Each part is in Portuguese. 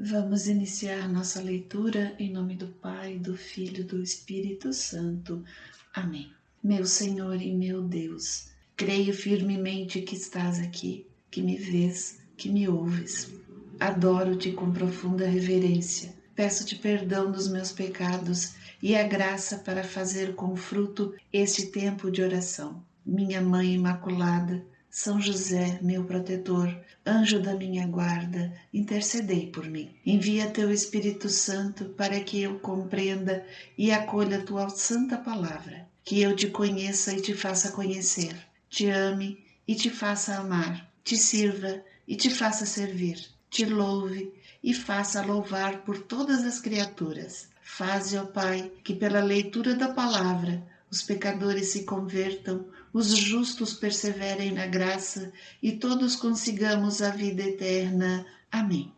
Vamos iniciar nossa leitura em nome do Pai, do Filho e do Espírito Santo. Amém. Meu Senhor e meu Deus, creio firmemente que estás aqui, que me vês, que me ouves. Adoro-te com profunda reverência. Peço-te perdão dos meus pecados e a graça para fazer com fruto este tempo de oração. Minha Mãe Imaculada, São José, meu protetor, anjo da minha guarda, intercedei por mim. Envia teu Espírito Santo para que eu compreenda e acolha tua santa palavra, que eu te conheça e te faça conhecer, te ame e te faça amar, te sirva e te faça servir, te louve e faça louvar por todas as criaturas. Faze, ó Pai, que pela leitura da palavra os pecadores se convertam, os justos perseverem na graça e todos consigamos a vida eterna. Amém.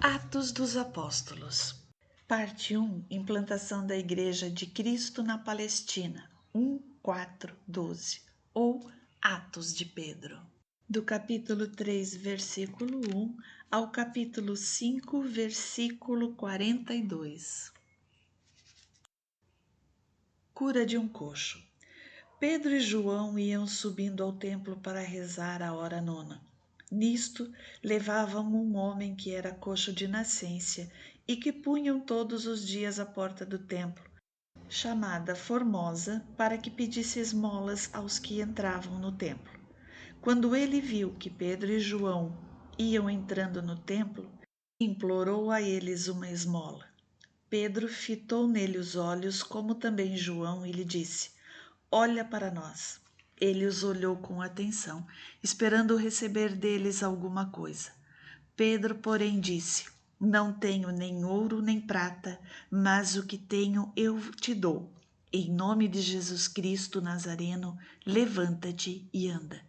Atos dos Apóstolos. Parte 1. Implantação da Igreja de Cristo na Palestina. 1:4-12. Ou Atos de Pedro. Do capítulo 3, versículo 1 ao capítulo 5, versículo 42. Cura de um coxo. Pedro e João iam subindo ao templo para rezar a hora nona. Nisto, levavam um homem que era coxo de nascença e que punham todos os dias à porta do templo, chamada Formosa, para que pedisse esmolas aos que entravam no templo. Quando ele viu que Pedro e João iam entrando no templo, implorou a eles uma esmola. Pedro fitou nele os olhos, como também João, e lhe disse: Olha para nós. Ele os olhou com atenção, esperando receber deles alguma coisa. Pedro, porém, disse: Não tenho nem ouro nem prata, mas o que tenho eu te dou. Em nome de Jesus Cristo Nazareno, levanta-te e anda.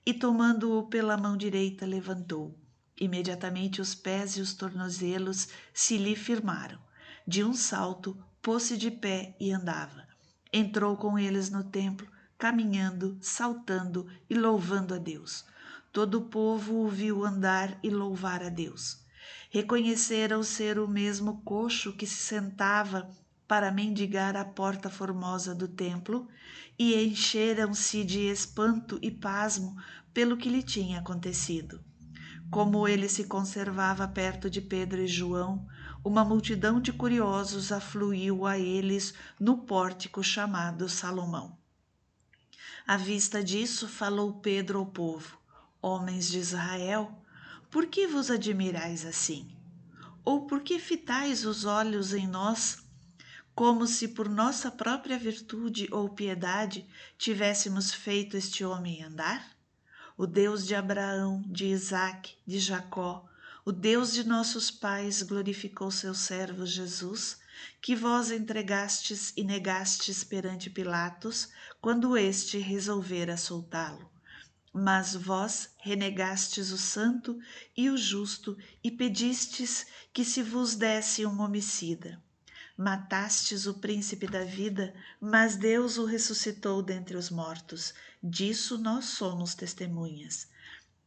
E tomando-o pela mão direita, levantou. Imediatamente os pés e os tornozelos se lhe firmaram. De um salto, pôs-se de pé e andava. Entrou com eles no templo, caminhando, saltando e louvando a Deus. Todo o povo o viu andar e louvar a Deus. Reconheceram ser o mesmo coxo que se sentava para mendigar à porta formosa do templo e encheram-se de espanto e pasmo pelo que lhe tinha acontecido. Como ele se conservava perto de Pedro e João, uma multidão de curiosos afluiu a eles no pórtico chamado Salomão. À vista disso, falou Pedro ao povo: Homens de Israel, por que vos admirais assim? Ou por que fitais os olhos em nós, como se por nossa própria virtude ou piedade tivéssemos feito este homem andar? O Deus de Abraão, de Isaque, de Jacó, o Deus de nossos pais glorificou seu servo Jesus, que vós entregastes e negastes perante Pilatos, quando este resolvera soltá-lo. Mas vós renegastes o santo e o justo e pedistes que se vos desse um homicida. Matastes o príncipe da vida, mas Deus o ressuscitou dentre os mortos. Disso nós somos testemunhas.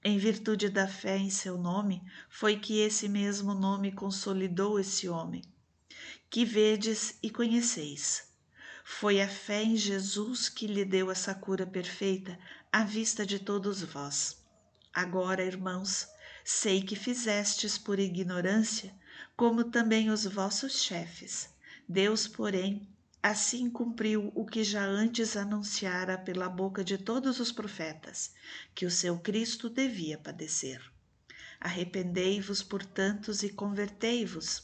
Em virtude da fé em seu nome, foi que esse mesmo nome consolidou esse homem, que vedes e conheceis. Foi a fé em Jesus que lhe deu essa cura perfeita à vista de todos vós. Agora, irmãos, sei que fizestes por ignorância, como também os vossos chefes. Deus, porém, assim cumpriu o que já antes anunciara pela boca de todos os profetas, que o seu Cristo devia padecer. Arrependei-vos, portanto, e convertei-vos,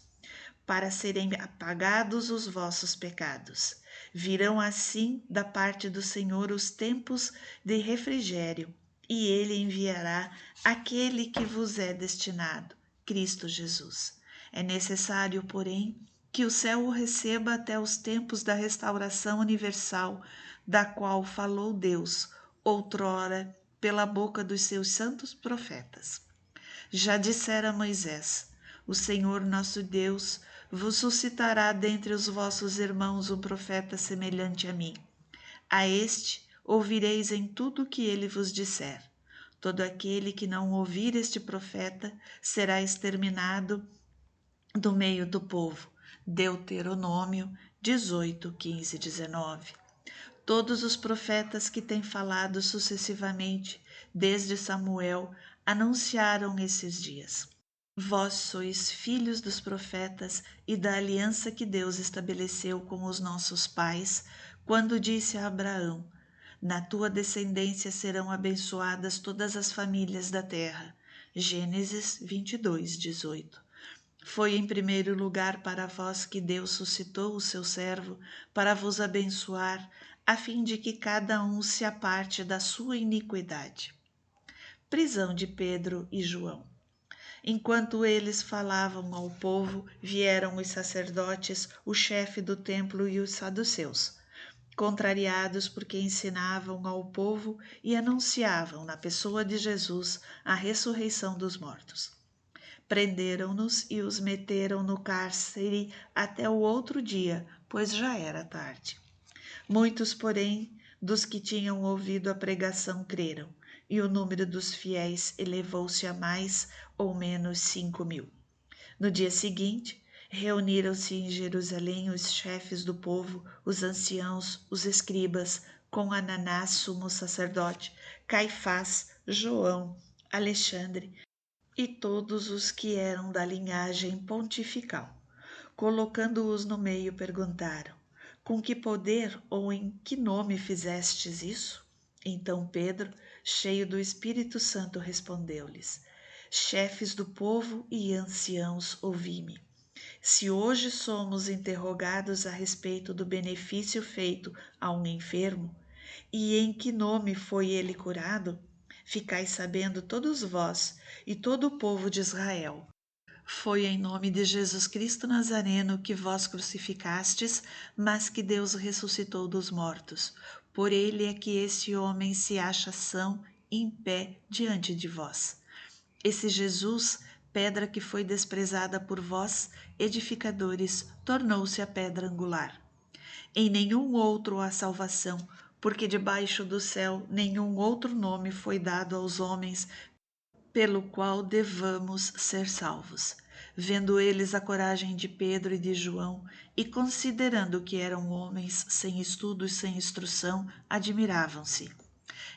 para serem apagados os vossos pecados. Virão assim da parte do Senhor os tempos de refrigério, e ele enviará aquele que vos é destinado, Cristo Jesus. É necessário, porém, que o céu o receba até os tempos da restauração universal, da qual falou Deus, outrora, pela boca dos seus santos profetas. Já dissera Moisés: O Senhor nosso Deus vos suscitará dentre os vossos irmãos um profeta semelhante a mim. A este ouvireis em tudo o que ele vos disser. Todo aquele que não ouvir este profeta será exterminado do meio do povo. Deuteronômio 18, 15 e 19. Todos os profetas que têm falado sucessivamente, desde Samuel, anunciaram esses dias. Vós sois filhos dos profetas e da aliança que Deus estabeleceu com os nossos pais, quando disse a Abraão: na tua descendência serão abençoadas todas as famílias da terra. Gênesis 22, 18. Foi em primeiro lugar para vós que Deus suscitou o seu servo para vos abençoar, a fim de que cada um se aparte da sua iniquidade. Prisão de Pedro e João. Enquanto eles falavam ao povo, vieram os sacerdotes, o chefe do templo e os saduceus, contrariados porque ensinavam ao povo e anunciavam na pessoa de Jesus a ressurreição dos mortos. Prenderam-nos e os meteram no cárcere até o outro dia, pois já era tarde. Muitos, porém, dos que tinham ouvido a pregação creram, e o número dos fiéis elevou-se a mais ou menos 5.000. No dia seguinte, reuniram-se em Jerusalém os chefes do povo, os anciãos, os escribas, com Ananás, sumo sacerdote, Caifás, João, Alexandre e todos os que eram da linhagem pontifical. Colocando-os no meio, perguntaram: com que poder ou em que nome fizestes isso? Então Pedro, cheio do Espírito Santo, respondeu-lhes: chefes do povo e anciãos, ouvi-me. Se hoje somos interrogados a respeito do benefício feito a um enfermo, e em que nome foi ele curado, ficais sabendo todos vós e todo o povo de Israel. Foi em nome de Jesus Cristo Nazareno que vós crucificastes, mas que Deus ressuscitou dos mortos. Por ele é que esse homem se acha são em pé diante de vós. Esse Jesus, pedra que foi desprezada por vós, edificadores, tornou-se a pedra angular. Em nenhum outro há salvação, porque debaixo do céu nenhum outro nome foi dado aos homens pelo qual devamos ser salvos. Vendo eles a coragem de Pedro e de João, e considerando que eram homens sem estudo e sem instrução, admiravam-se.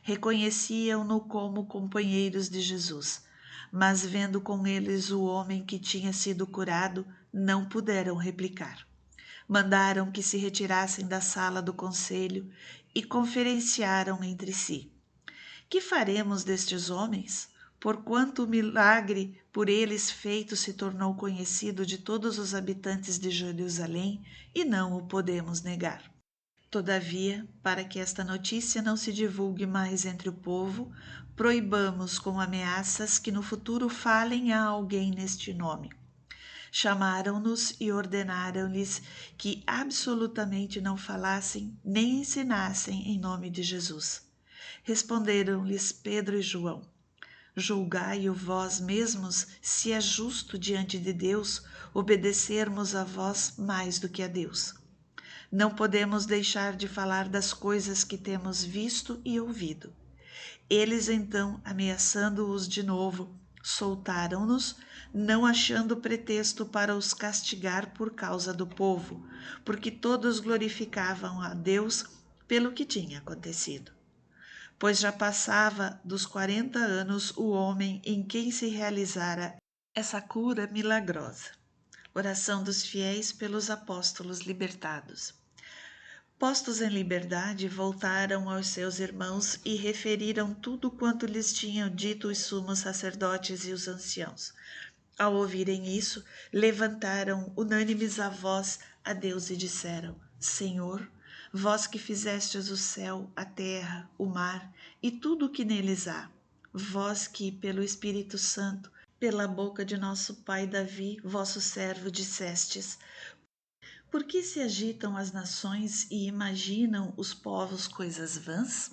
Reconheciam-no como companheiros de Jesus, mas vendo com eles o homem que tinha sido curado, não puderam replicar. Mandaram que se retirassem da sala do conselho e conferenciaram entre si: que faremos destes homens? Porquanto o milagre por eles feito se tornou conhecido de todos os habitantes de Jerusalém, e não o podemos negar. Todavia, para que esta notícia não se divulgue mais entre o povo, proibamos com ameaças que no futuro falem a alguém neste nome. Chamaram-nos e ordenaram-lhes que absolutamente não falassem nem ensinassem em nome de Jesus. Responderam-lhes Pedro e João: julgai-o vós mesmos se é justo diante de Deus obedecermos a vós mais do que a Deus. Não podemos deixar de falar das coisas que temos visto e ouvido. Eles então, ameaçando-os de novo, soltaram-nos, não achando pretexto para os castigar por causa do povo, porque todos glorificavam a Deus pelo que tinha acontecido. Pois já passava dos 40 anos o homem em quem se realizara essa cura milagrosa. Oração dos fiéis pelos apóstolos libertados. Postos em liberdade, voltaram aos seus irmãos e referiram tudo quanto lhes tinham dito os sumos sacerdotes e os anciãos. Ao ouvirem isso, levantaram unânimes a voz a Deus e disseram: Senhor, vós que fizestes o céu, a terra, o mar e tudo o que neles há, vós que, pelo Espírito Santo, pela boca de nosso pai Davi, vosso servo, dissestes: por que se agitam as nações e imaginam os povos coisas vãs?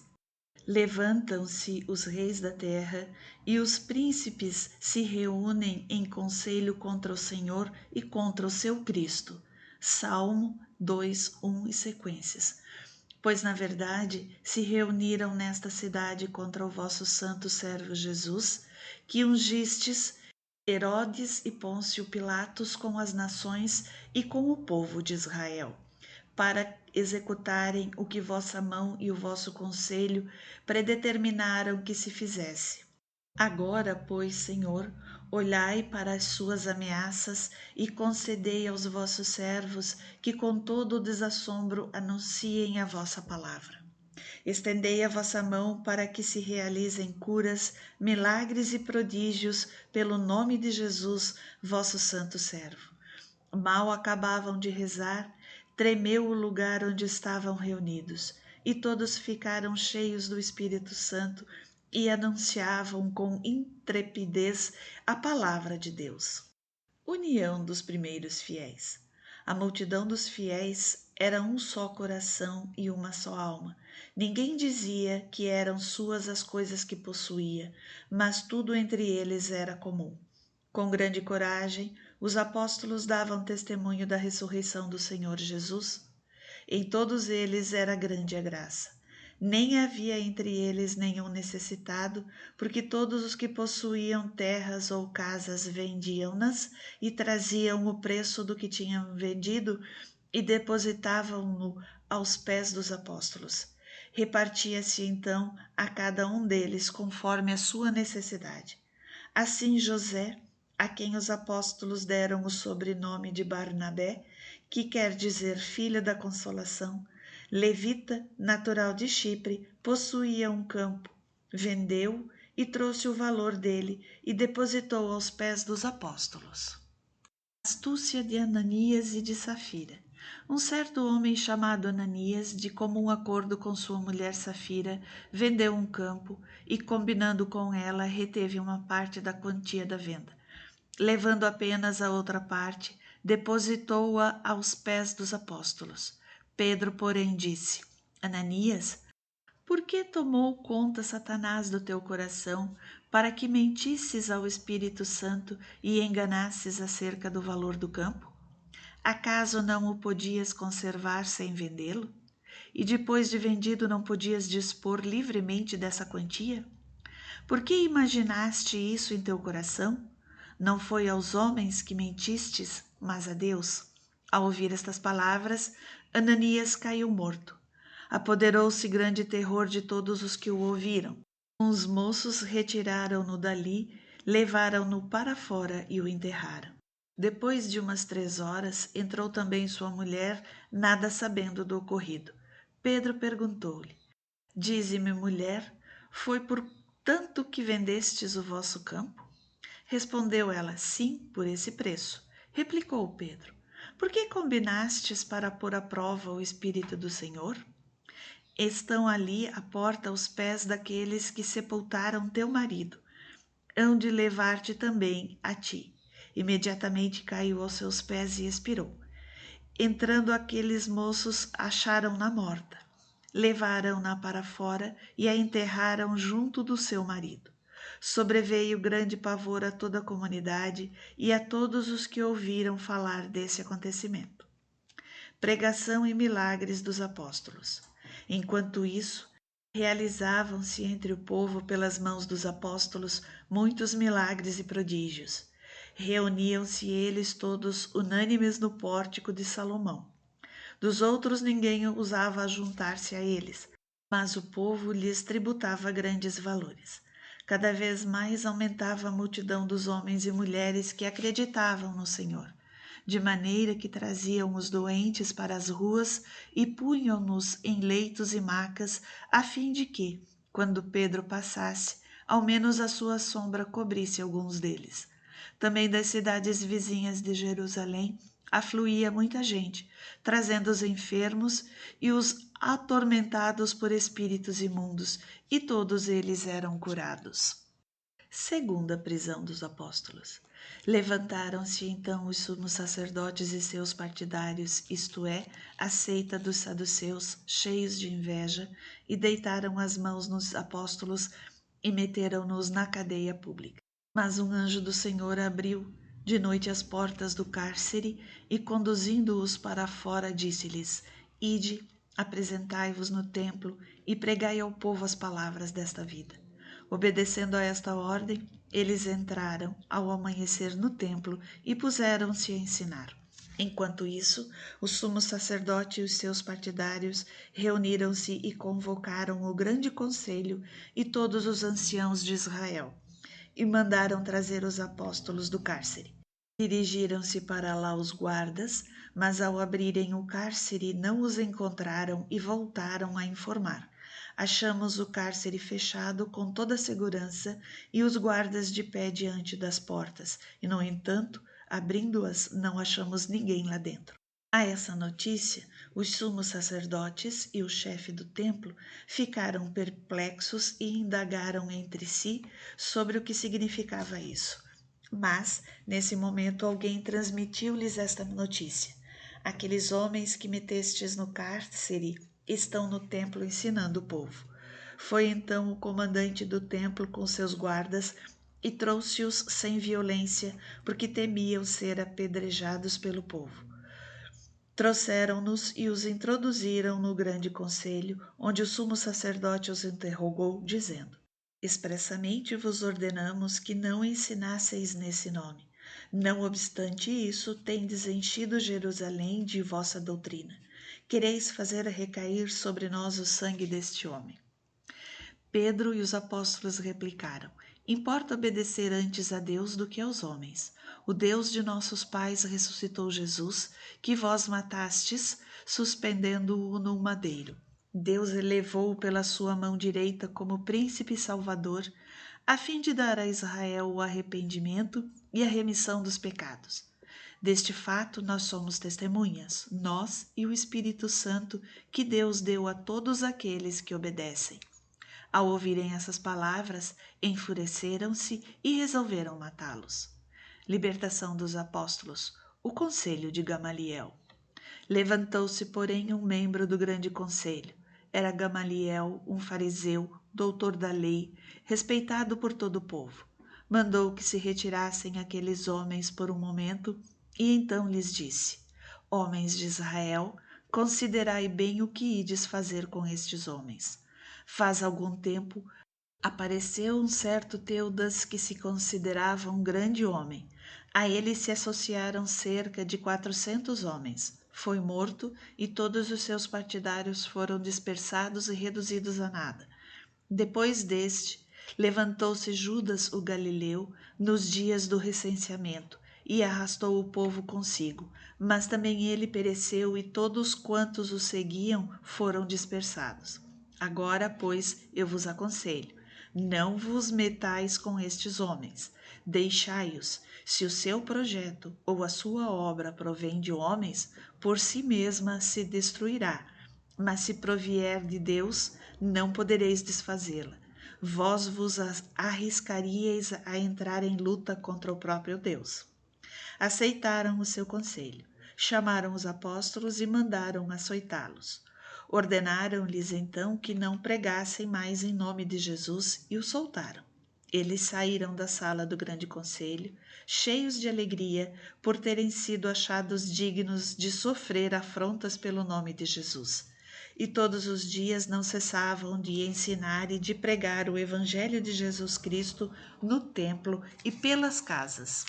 Levantam-se os reis da terra e os príncipes se reúnem em conselho contra o Senhor e contra o seu Cristo. Salmo 2, 1 e sequências. Pois, na verdade, se reuniram nesta cidade contra o vosso santo servo Jesus, que ungistes Herodes e Pôncio Pilatos com as nações e com o povo de Israel, para executarem o que vossa mão e o vosso conselho predeterminaram que se fizesse. Agora, pois, Senhor, olhai para as suas ameaças e concedei aos vossos servos que com todo o desassombro anunciem a vossa palavra. Estendei a vossa mão para que se realizem curas, milagres e prodígios pelo nome de Jesus, vosso santo servo. Mal acabavam de rezar, tremeu o lugar onde estavam reunidos, e todos ficaram cheios do Espírito Santo e anunciavam com intrepidez a palavra de Deus. União dos primeiros fiéis. A multidão dos fiéis era um só coração e uma só alma. Ninguém dizia que eram suas as coisas que possuía, mas tudo entre eles era comum. Com grande coragem, os apóstolos davam testemunho da ressurreição do Senhor Jesus. Em todos eles era grande a graça. Nem havia entre eles nenhum necessitado, porque todos os que possuíam terras ou casas vendiam-nas e traziam o preço do que tinham vendido e depositavam-no aos pés dos apóstolos. Repartia-se então a cada um deles conforme a sua necessidade. Assim José, a quem os apóstolos deram o sobrenome de Barnabé, que quer dizer filho da consolação, levita, natural de Chipre, possuía um campo, vendeu e trouxe o valor dele e depositou aos pés dos apóstolos. Astúcia de Ananias e de Safira. Um certo homem chamado Ananias, de comum acordo com sua mulher Safira, vendeu um campo e, combinando com ela, reteve uma parte da quantia da venda. Levando apenas a outra parte, depositou-a aos pés dos apóstolos. Pedro, porém, disse: Ananias, por que tomou conta Satanás do teu coração, para que mentisses ao Espírito Santo e enganasses acerca do valor do campo? Acaso não o podias conservar sem vendê-lo? E depois de vendido não podias dispor livremente dessa quantia? Por que imaginaste isso em teu coração? Não foi aos homens que mentistes, mas a Deus. Ao ouvir estas palavras, Ananias caiu morto. Apoderou-se grande terror de todos os que o ouviram. Os moços retiraram-no dali, levaram-no para fora e o enterraram. Depois de umas 3 horas, entrou também sua mulher, nada sabendo do ocorrido. Pedro perguntou-lhe: Dize-me, mulher, foi por tanto que vendestes o vosso campo? Respondeu ela: Sim, por esse preço. Replicou Pedro: Por que combinastes para pôr à prova o Espírito do Senhor? Estão ali à porta os pés daqueles que sepultaram teu marido. Hão de levar-te também a ti. Imediatamente caiu aos seus pés e expirou. Entrando aqueles moços, acharam-na morta. Levaram-na para fora e a enterraram junto do seu marido. Sobreveio grande pavor a toda a comunidade e a todos os que ouviram falar desse acontecimento. Pregação e milagres dos apóstolos. Enquanto isso, realizavam-se entre o povo pelas mãos dos apóstolos muitos milagres e prodígios. Reuniam-se eles todos unânimes no pórtico de Salomão. Dos outros ninguém ousava juntar-se a eles, mas o povo lhes tributava grandes valores. Cada vez mais aumentava a multidão dos homens e mulheres que acreditavam no Senhor, de maneira que traziam os doentes para as ruas e punham-nos em leitos e macas, a fim de que, quando Pedro passasse, ao menos a sua sombra cobrisse alguns deles. Também das cidades vizinhas de Jerusalém afluía muita gente, trazendo os enfermos e os atormentados por espíritos imundos, e todos eles eram curados. Segunda prisão dos apóstolos. Levantaram-se então os sumos sacerdotes e seus partidários, isto é, a seita dos saduceus, cheios de inveja, e deitaram as mãos nos apóstolos e meteram-nos na cadeia pública. Mas um anjo do Senhor abriu de noite as portas do cárcere e, conduzindo-os para fora, disse-lhes: Ide, apresentai-vos no templo e pregai ao povo as palavras desta vida. Obedecendo a esta ordem, Eles entraram ao amanhecer no templo e puseram-se a ensinar. Enquanto isso, o sumo sacerdote e os seus partidários reuniram-se e convocaram o grande conselho e todos os anciãos de Israel, e mandaram trazer os apóstolos do cárcere. Dirigiram-se para lá os guardas, mas ao abrirem o cárcere não os encontraram e voltaram a informar. Achamos o cárcere fechado com toda a segurança e os guardas de pé diante das portas, e, no entanto, abrindo-as, não achamos ninguém lá dentro. A essa notícia, os sumos sacerdotes e o chefe do templo ficaram perplexos e indagaram entre si sobre o que significava isso. Mas, nesse momento, alguém transmitiu-lhes esta notícia: aqueles homens que metestes no cárcere estão no templo ensinando o povo. Foi então o comandante do templo com seus guardas e trouxe-os sem violência, porque temiam ser apedrejados pelo povo. Trouxeram-nos e os introduziram no grande conselho, onde o sumo sacerdote os interrogou, dizendo: expressamente vos ordenamos que não ensinasseis nesse nome. Não obstante isso, tendes enchido Jerusalém de vossa doutrina. Quereis fazer recair sobre nós o sangue deste homem. Pedro e os apóstolos replicaram: importa obedecer antes a Deus do que aos homens. O Deus de nossos pais ressuscitou Jesus, que vós matastes, suspendendo-o num madeiro. Deus elevou-o pela sua mão direita como príncipe salvador, a fim de dar a Israel o arrependimento e a remissão dos pecados. Deste fato nós somos testemunhas, nós e o Espírito Santo, que Deus deu a todos aqueles que obedecem. Ao ouvirem essas palavras, enfureceram-se e resolveram matá-los. Libertação dos apóstolos. O conselho de Gamaliel. Levantou-se, porém, um membro do grande conselho. Era Gamaliel, um fariseu, doutor da lei, respeitado por todo o povo. Mandou que se retirassem aqueles homens por um momento e então lhes disse: homens de Israel, considerai bem o que ides fazer com estes homens. Faz algum tempo apareceu um certo Teudas que se considerava um grande homem. A ele se associaram cerca de 400 homens. Foi morto e todos os seus partidários foram dispersados e reduzidos a nada. Depois deste, levantou-se Judas o Galileu nos dias do recenseamento e arrastou o povo consigo, mas também ele pereceu e todos quantos o seguiam foram dispersados. Agora, pois, eu vos aconselho, não vos metais com estes homens, deixai-os. Se o seu projeto ou a sua obra provém de homens, por si mesma se destruirá, mas se provier de Deus, não podereis desfazê-la. Vós vos arriscaríeis a entrar em luta contra o próprio Deus. Aceitaram o seu conselho, chamaram os apóstolos e mandaram açoitá-los. Ordenaram-lhes então que não pregassem mais em nome de Jesus e o soltaram. Eles saíram da sala do grande conselho, cheios de alegria por terem sido achados dignos de sofrer afrontas pelo nome de Jesus. E todos os dias não cessavam de ensinar e de pregar o Evangelho de Jesus Cristo no templo e pelas casas.